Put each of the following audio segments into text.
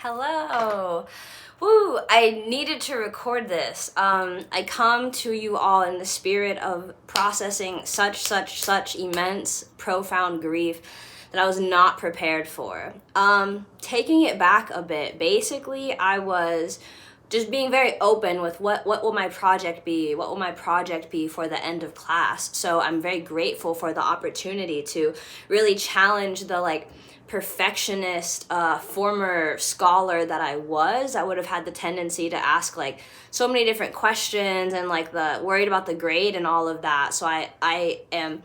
Hello. Woo, I needed to record this. I come to you all in the spirit of processing such immense, profound grief that I was not prepared for. Taking it back a bit, basically, I was just being very open with what will my project be, what will my project be for the end of class. So I'm very grateful for the opportunity to really challenge the perfectionist former scholar that I would have had the tendency to ask so many different questions and the worried about the grade and all of that. So I am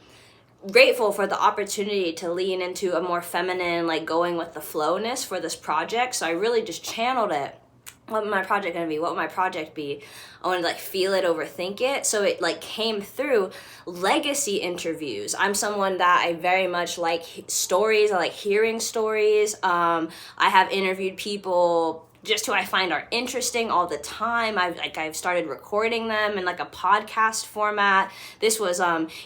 grateful for the opportunity to lean into a more feminine, going with the flowness for this project. So I really just channeled it. What my project gonna be? What would my project be? I wanted to feel it, overthink it. So it came through legacy interviews. I'm someone that I very much like stories. I like hearing stories. I have interviewed people just who I find are interesting all the time. I've started recording them in a podcast format. This was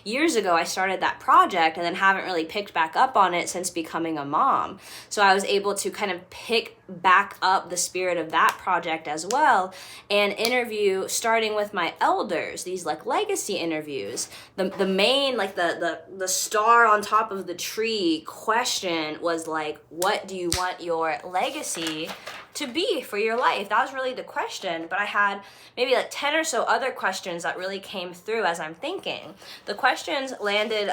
years ago I started that project and then haven't really picked back up on it since becoming a mom. So I was able to kind of pick back up the spirit of that project as well and interview starting with my elders, these legacy interviews. The main the star on top of the tree question was what do you want your legacy to be for your life? That was really the question, but I had maybe 10 or so other questions that really came through as I'm thinking. The questions landed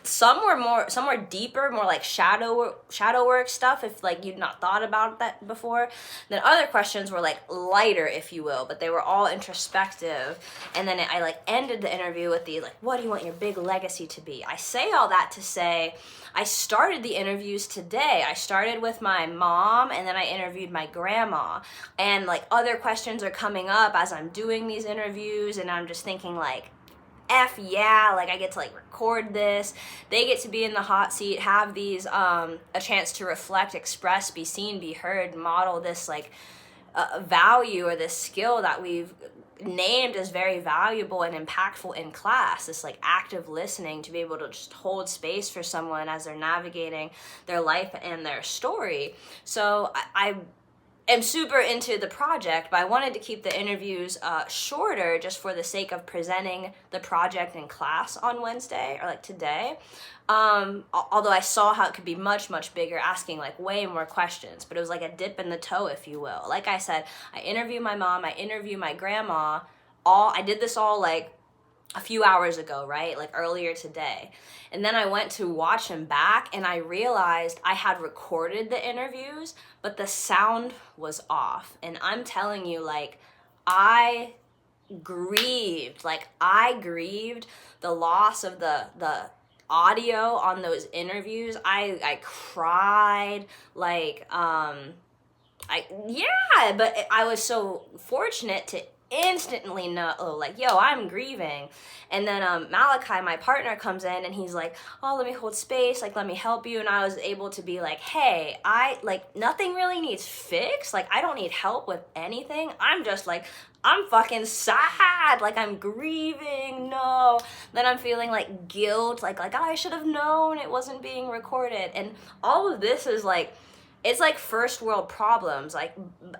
some were deeper, more shadow work stuff if you'd not thought about that before. Then other questions were lighter, if you will, but they were all introspective. And then I ended the interview with the what do you want your big legacy to be? I say all that to say I started the interviews today. I started with my mom and then I interviewed my grandma, and other questions are coming up as I'm doing these interviews, and I'm just thinking F yeah, I get to record this. They get to be in the hot seat, have these a chance to reflect, express, be seen, be heard, model this value or this skill that we've named as very valuable and impactful in class, this active listening, to be able to just hold space for someone as they're navigating their life and their story. So I am super into the project, but I wanted to keep the interviews shorter just for the sake of presenting the project in class on Wednesday or today. Although I saw how it could be much bigger, asking way more questions, but it was a dip in the toe, if you will. Like I said, I interview my mom, I interview my grandma. I did this all a few hours ago, right? Earlier today. And then I went to watch them back and I realized I had recorded the interviews, but the sound was off. And I'm telling you, I grieved. I grieved the loss of the audio on those interviews. I cried, but I was so fortunate to instantly know, yo, I'm grieving. And then Malachi, my partner, comes in and he's oh, let me hold space, let me help you. And I was able to be hey, I nothing really needs fixed. I don't need help with anything. I'm just I'm fucking sad, I'm grieving, no. Then I'm feeling guilt, I should have known it wasn't being recorded. And all of this is it's first world problems,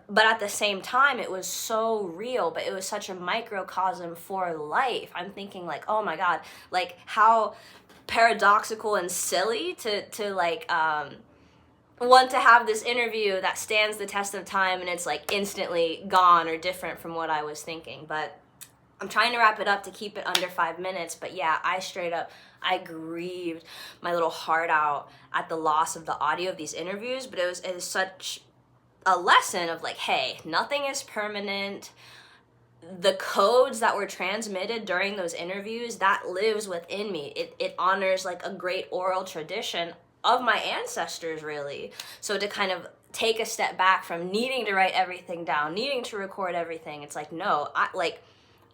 but at the same time, it was so real, but it was such a microcosm for life. I'm thinking oh my God, how paradoxical and silly to want to have this interview that stands the test of time and it's instantly gone or different from what I was thinking. But I'm trying to wrap it up to keep it under 5 minutes. But yeah, I grieved my little heart out at the loss of the audio of these interviews. But it was such a lesson of hey, nothing is permanent. The codes that were transmitted during those interviews, that lives within me. It honors a great oral tradition of my ancestors, really. So to kind of take a step back from needing to write everything down, needing to record everything, it's no,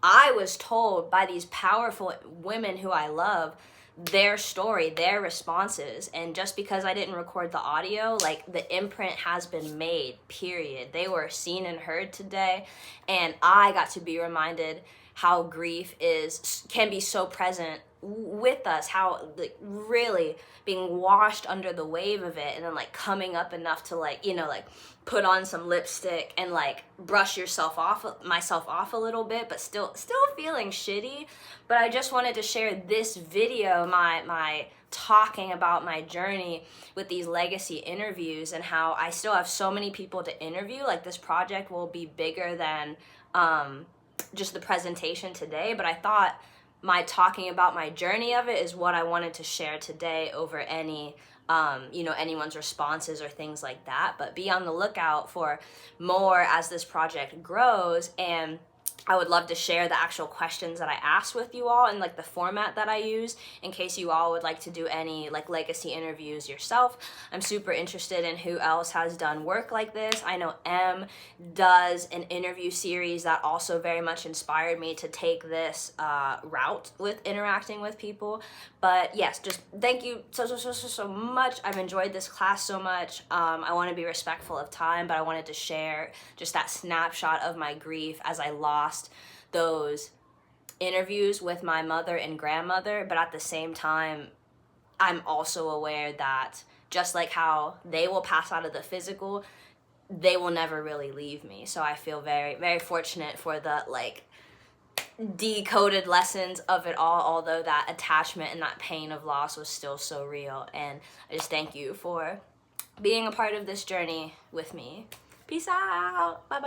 I was told by these powerful women who I love their story, their responses, and just because I didn't record the audio, the imprint has been made, period. They were seen and heard today, and I got to be reminded how grief can be so present with us, how like really being washed under the wave of it, and then like coming up enough to like, you know, like put on some lipstick and like brush myself off a little bit, but still feeling shitty. But I just wanted to share this video, my talking about my journey with these legacy interviews, and how I still have so many people to interview. Like, this project will be bigger than just the presentation today, but I thought my talking about my journey of it is what I wanted to share today over any you know, anyone's responses or things like that. But be on the lookout for more as this project grows, and I would love to share the actual questions that I asked with you all and like the format that I use, in case you all would like to do any like legacy interviews yourself. I'm super interested in who else has done work like this. I know M does an interview series that also very much inspired me to take this route with interacting with people. But yes, just thank you so much. I've enjoyed this class so much. I want to be respectful of time, but I wanted to share just that snapshot of my grief as I lost those interviews with my mother and grandmother. But at the same time, I'm also aware that just like how they will pass out of the physical, they will never really leave me. So I feel very, very fortunate for the like decoded lessons of it all, although that attachment and that pain of loss was still so real. And I just thank you for being a part of this journey with me. Peace out. Bye.